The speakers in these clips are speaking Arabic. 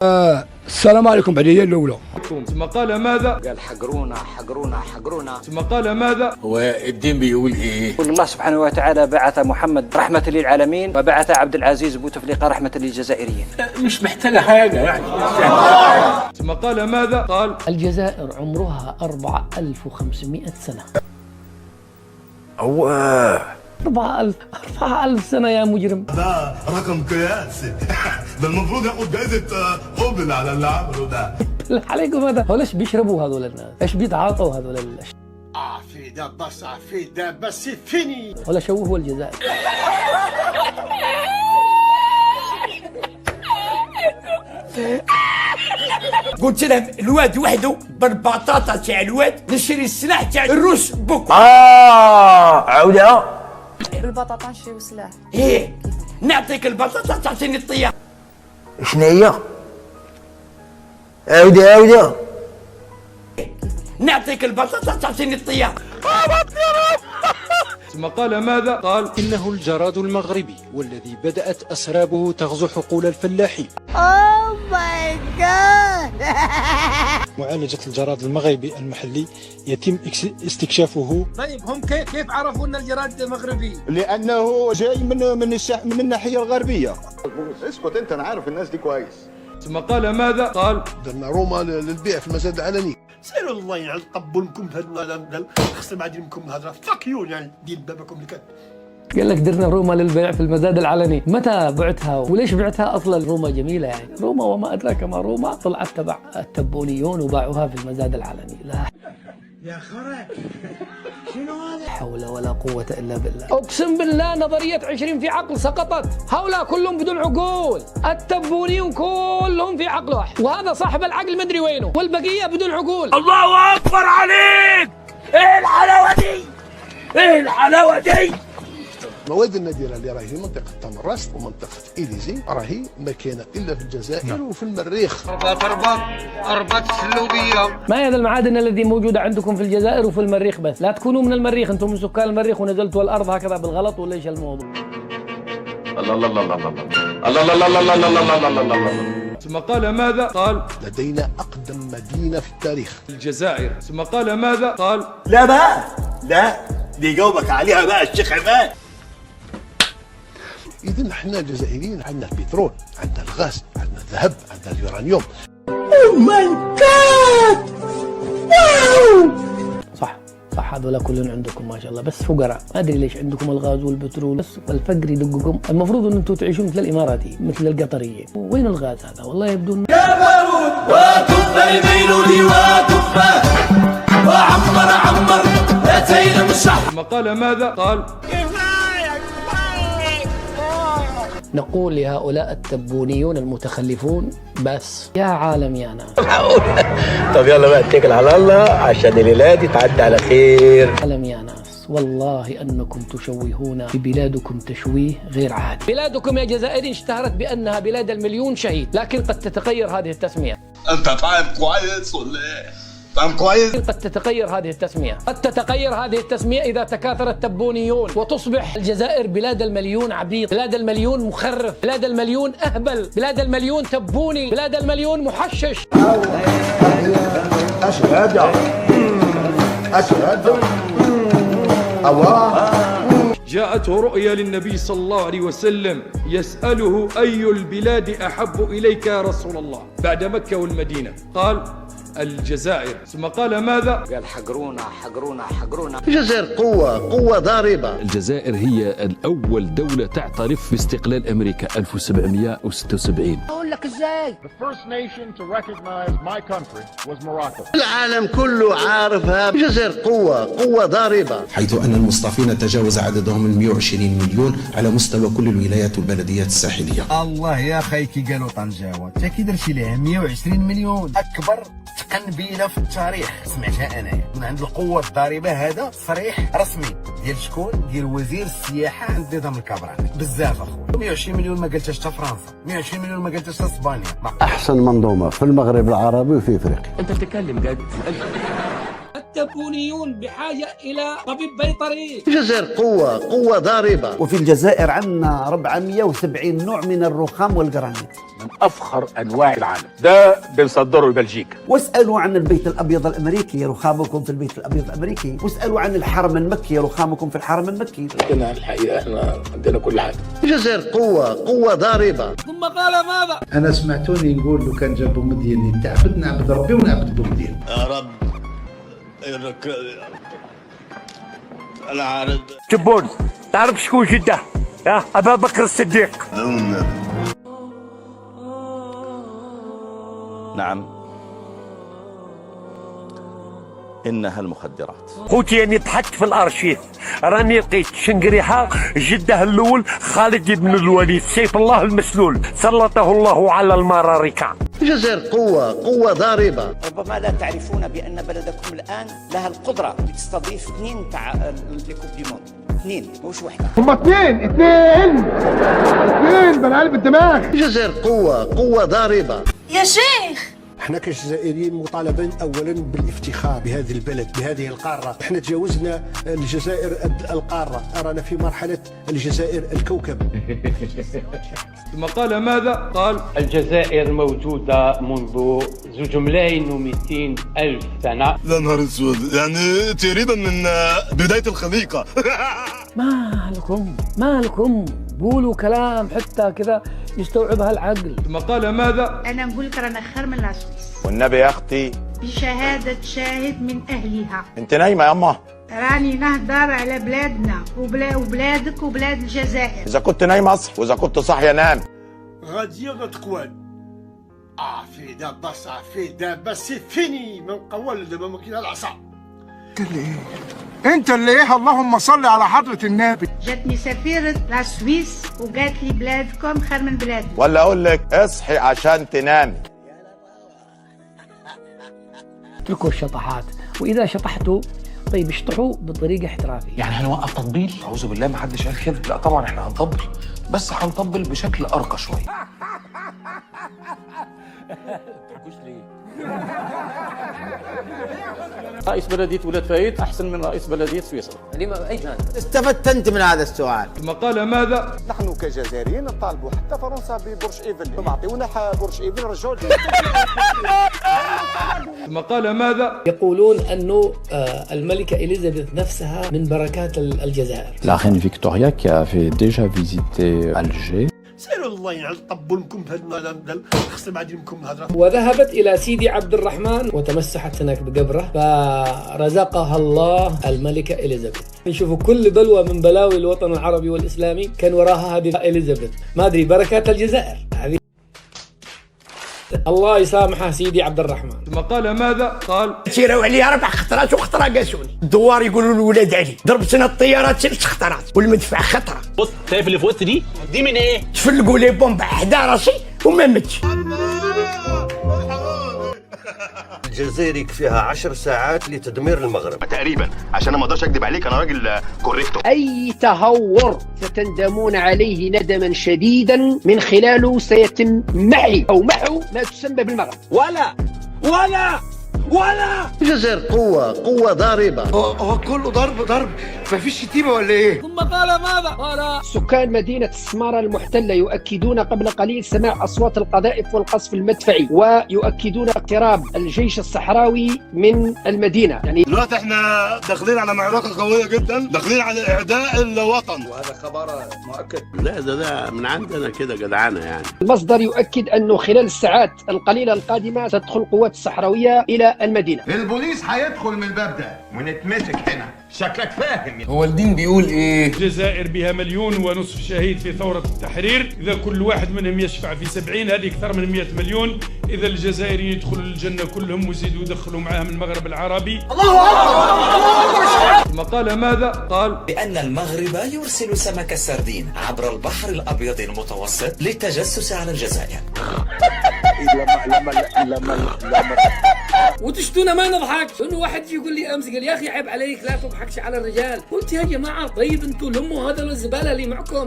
السلام عليكم بعدية الأولى. ثم قال ماذا؟ قال حقرونا حقرونا حقرونا. ثم قال ماذا؟ هو الدين بيقول ايه؟ الله سبحانه وتعالى بعث محمد رحمة للعالمين وبعث عبد العزيز بوتفليقة رحمة للجزائريين. مش محتاجة حاجة يعني. ثم قال ماذا؟ قال الجزائر عمرها 4500 سنة. 4000 سنة يا مجرم. ده رقم قياسي. ده المفروض ياخد جائزة نوبل على اللي عمله ده. عليكم هذا، هول ايش بيشربوا هذول الناس؟ ايش بيتعاطوا هذول في ده بس في ده بس فيني. ولا شوهوا الجزائر. قلت لهم الواد وحده بالبطاطا تاع الواد نشري السلاح تاع الروس بوك. عودة. بالبطاطا نشريو سلاح. ايه نعطيك البطاطا تعطيني الطياره. شنو هي؟ عودة. نعطيك البطاطا تعطيني الطياره. ثم قال ماذا؟ قال إنه الجراد المغربي والذي بدأت أسرابه تغزو حقول الفلاحين. معالجة الجراد المغربي المحلي يتم استكشافه. طيب هم كيف عرفوا ان الجراد مغربي؟ لأنه جاي من الناحية الغربية. اسكت أنت، أنا عارف الناس دي كويس. ثم قال ماذا؟ قال درنا روما للبيع في المزاد العلني. سيروا الله يعقبلكم هذا خصنا ما عندكم هذا فاك يو يعني دين بابكم لكذا. قال لك درنا روما للبيع في المزاد العلني. متى بعتها وليش بعتها؟ اصلا روما جميلة يعني. روما وما ادراك ما روما، طلعت تبع التبونيون وباعوها في المزاد العلني. لا يا خرا شنو هذا؟ حول ولا قوة إلا بالله. أقسم بالله نظرية 20 في عقل سقطت. هؤلاء كلهم بدون عقول. التبونيون كلهم في عقل واحد، وهذا صاحب العقل مدري وينه، والبقية بدون عقول. الله اكبر عليك. ايه الحلاوه دي؟ ايه الحلاوه دي؟ مواد النادرة اللي راهي في منطقة تمرست ومنطقة إليزي راهي ما كاينة إلا في الجزائر وفي المريخ. أربط السلوبية. ما هي هذا المعادن الذي موجودة عندكم في الجزائر وفي المريخ بس؟ لا تكونوا من المريخ، أنتم من سكان المريخ ونزلتوا الأرض هكذا بالغلط، ولا إيش الموضوع؟ الله الله الله الله الله الله الله الله الله الله الله. ثم قال ماذا؟ قال لدينا أقدم مدينة في التاريخ الجزائر. ثم قال ماذا؟ قال لا بقى لا دي جاوبك عليها بقى الشيخ عماد. إذن احنا الجزائريين عندنا البترول، عندنا الغاز، عندنا الذهب، عندنا اليورانيوم. صح هذولا كلهم عندكم ما شاء الله، بس فقراء. ما ادري ليش عندكم الغاز والبترول بس، والفقر يدقكم. المفروض ان انتم تعيشون مثل الاماراتي مثل القطريين. وين الغاز هذا؟ والله يبدو يا بارود وكف البين لي وكفه وعمر اتينا من الشحن. ثم قال ماذا؟ قال نقول لهؤلاء التبونيون المتخلفون بس يا عالم يا ناس. طب يلا بقى اتكل على الله عشان الليلة دي تعدي على خير. عالم يا ناس، والله أنكم تشوهون ببلادكم تشويه غير عادي. بلادكم يا جزائريين اشتهرت بأنها بلاد المليون شهيد، لكن قد تتغير هذه التسمية. أنت فاهم كويس ولا إيه؟ فاهم كويس؟ قد تتغير هذه التسمية، قد تتغير هذه التسمية إذا تكاثر التبونيون، وتصبح الجزائر بلاد المليون عبيط، بلاد المليون مخرف، بلاد المليون أهبل، بلاد المليون تبوني، بلاد المليون محشش. أشهد الله. جاءته رؤيا للنبي صلى الله عليه وسلم يسأله أي البلاد أحب إليك يا رسول الله بعد مكة والمدينة؟ قال الجزائر. ثم قال ماذا؟ قال حقرونا حقرونا حقرونا. الجزائر قوة ضاربة. الجزائر هي الأول دولة تعترف باستقلال أمريكا 1776. أقول لك إزاي؟ العالم كله عارفها. الجزائر قوة ضاربة. حيث أن المصطفين تجاوز عددهم 120 مليون على مستوى كل الولايات والبلديات الساحلية. الله يا خي كي قالوا طنجاوة تا كي درتي لها 120 مليون. أكبر تقنبيله في التاريخ سمعتها انايا من عند القوه الضاربه. هذا صريح رسمي ديال شكون؟ ديال وزير السياحه عند نظام الكبراني. بزاف اخويا. 120 مليون ما قلتهاش حتى فرنسا، 120 مليون ما قلتهاش حتى اسبانيا. أحسن منظومة في المغرب العربي وفي إفريقيا. أنت تتكلم جد؟ التبونيون بحاجة إلى طبيب بيطري. الجزائر قوة ضاربة. وفي الجزائر عندنا 470 نوع من الرخام والجرانيت من أفخر أنواع العالم، ده بنصدره لبلجيكا. واسألوا عن البيت الأبيض الأمريكي، رخامكم في البيت الأبيض الأمريكي. واسألوا عن الحرم المكي، رخامكم في الحرم المكي. عندنا الحقيقة احنا عندنا كل حاجة. الجزائر قوة ضاربة. ثم قال ماذا؟ أنا سمعتوني نقول لو كان جاب بومدين تعبد نعبد ربي ونعبد بومدين. يا رب العارض. تبون تعرف شكون جده؟ أبا بكر الصديق. نعم، إنها المخدرات. قلت يعني ضحكت في الأرشيف، راني لقيت شنقريحة جده الأول خالد بن الوليد سيف الله المسلول سلطه الله على المراركة. الجزائر قوة ضاربة. ربما لا تعرفون بأن بلدكم الآن لها القدرة لتستضيف 2 تاع ليكوب دي موند، 2 مش وحدة. هما 2 بالقلب الدماغ. الجزائر قوة ضاربة. يا شيخ احنا كجزائريين مطالبين اولا بالافتخار بهذه البلد بهذه القاره. احنا تجاوزنا الجزائر القاره، ارانا في مرحله الجزائر الكوكب. ثم قال ماذا؟ قال الجزائر موجودة منذ 2,200,000 سنة. يا نهار اسود، يعني تقريبا من بدايه الخليقه. مالكم قولوا كلام حتى كذا يستوعبها العقل. ثم قال ماذا؟ انا نقول لك رانا خير من لاسويس والنبي يا أختي بشهادة شاهد من اهلها. أنت نايمة يا أمه؟ راني نهدر على بلادنا وبلادك وبلاد الجزائر. إذا كنت نايمة أصح وإذا كنت صاحية نام. غادي غتكوان في دابا سي فيني من قوال دابا ما كاين العصا. انت اللي ايه؟ اللهم صل على حضرة النبي. جاتني سفيرة لاسويس وقالت لي بلادكم خير من بلادنا. ولا أقول لك اصحي عشان تنام. اتركوا الشطحات، وإذا شطحتوا طيب اشطحوا بطريقة احترافية. يعني هنوقف تطبيل؟ أعوذ بالله، ما حدش قال كده. لا طبعا احنا هنطبل، بس هنطبل بشكل أرقى شوية. رئيس بلدية ولاد فايد أحسن من رئيس بلدية سويسرا. أين استفدت أنت من هذا السؤال؟ ثم قال ماذا؟ نحن كجزائريين نطالبوا حتى فرنسا ببرج ايفل، معطيونا برج ايفل رجعوا. ثم قال ماذا؟ يقولون أنه الملكة إليزابيث نفسها من بركات الجزائر. La reine Victoria qui avait déjà visité Alger. سيروا الله ينعل طبلكم بهذا خصنا بعد منكم الهضره. وذهبت إلى سيدي عبد الرحمن وتمسحت هناك بقبره فرزقها الله الملكة إليزابيث. نشوفوا كل بلوى من بلاوي الوطن العربي والإسلامي كان وراها هذه إليزابيث. ما أدري بركات الجزائر هذه. الله يسامحه سيدي عبد الرحمن. ثم قال ماذا؟ قال سيروا عليها 4 خطرات وخطرة قاسوني. الدوار يقولوا لولاد علي ضربتنا الطيارات 6 خطرات والمدفع خطرة. بص شايف اللي في وسط دي من ايه؟ تفلقوا لي بومب حدا راسي وما متش. الجزائر يكفيها 10 ساعات لتدمير المغرب تقريبا، عشان ما اقدرش اكذب عليك، انا راجل كوريكتو. اي تهور ستندمون عليه ندما شديدا من خلاله سيتم محو ما تسمى بالمغرب. ولا الجزائر قوة ضاربة. هو كله ضرب ما فيش شتيمه ولا ايه؟ ثم قال ماذا؟ قال سكان مدينة السمارة المحتلة يؤكدون قبل قليل سماع أصوات القذائف والقصف المدفعي، ويؤكدون اقتراب الجيش الصحراوي من المدينة. يعني دلوقتي احنا داخلين على معركة قوية جدا، داخلين على إعداء الوطن، وهذا خبر مؤكد. لا ده من عندنا كده جدعانة يعني. المصدر يؤكد أنه خلال الساعات القليلة القادمة تدخل القوات الصحراوية إلى المدينة. البوليس هيدخل من الباب ده ونتمسك هنا، شكلك فاهم. هو الدين بيقول ايه؟ الجزائر بها 1,500,000 شهيد في ثورة التحرير، إذا كل واحد منهم يشفع في 70 هذه أكثر من 100 مليون. إذا الجزائريين يدخلوا الجنة كلهم ويزيدوا يدخلوا معاهم المغرب العربي. الله أكبر. ثم قال ماذا؟ قال بأن المغرب يرسل سمك السردين عبر البحر الأبيض المتوسط للتجسس على الجزائر. وتشتونا ما نضحك، انه واحد يجي يقول لي امس قال يا اخي عيب عليك لا تضحكش على الرجال. قلت يا جماعه طيب انتوا لموا هذا الزباله اللي معكم،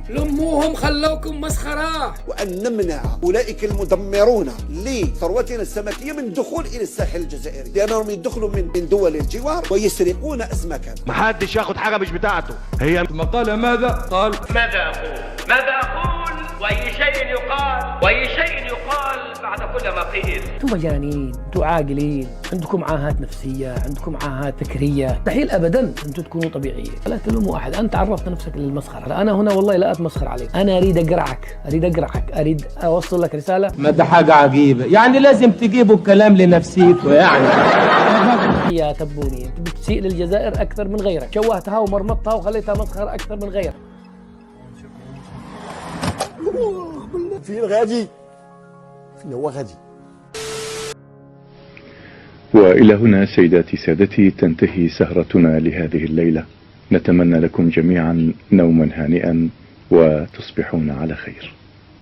لموهم خلوكم مسخره. وأن نمنع أولئك المدمرون لثروتنا السمكية من الدخول إلى الساحل الجزائري، لأنهم يدخلوا من دول الجوار ويسرقون أسماكنا. محدش ياخد حاجة مش بتاعته. هي ثم قال ماذا؟ قال ماذا أقول وأي شيء يقال بعد كل ما قيل. انتم مجانين، انتم عاقلين، عندكم عاهات نفسيه، عندكم عاهات فكريه، مستحيل ابدا انتم تكونوا طبيعيين. لا تلوموا احد، انت عرضت نفسك للمسخره. انا هنا والله لا اتمسخر عليك، انا اريد اقرعك، اريد اوصل لك رساله. ما ده حاجة عجيبة، يعني لازم تجيبوا الكلام لنفسيته يعني. يا تبوني انت بتسيء للجزائر اكثر من غيرك، شوهتها ومرمطتها وخليتها مسخره اكثر من غيرك. فين غادي؟ فين هو غادي؟ وإلى هنا سيداتي سادتي تنتهي سهرتنا لهذه الليلة. نتمنى لكم جميعا نوما هانئا وتصبحون على خير.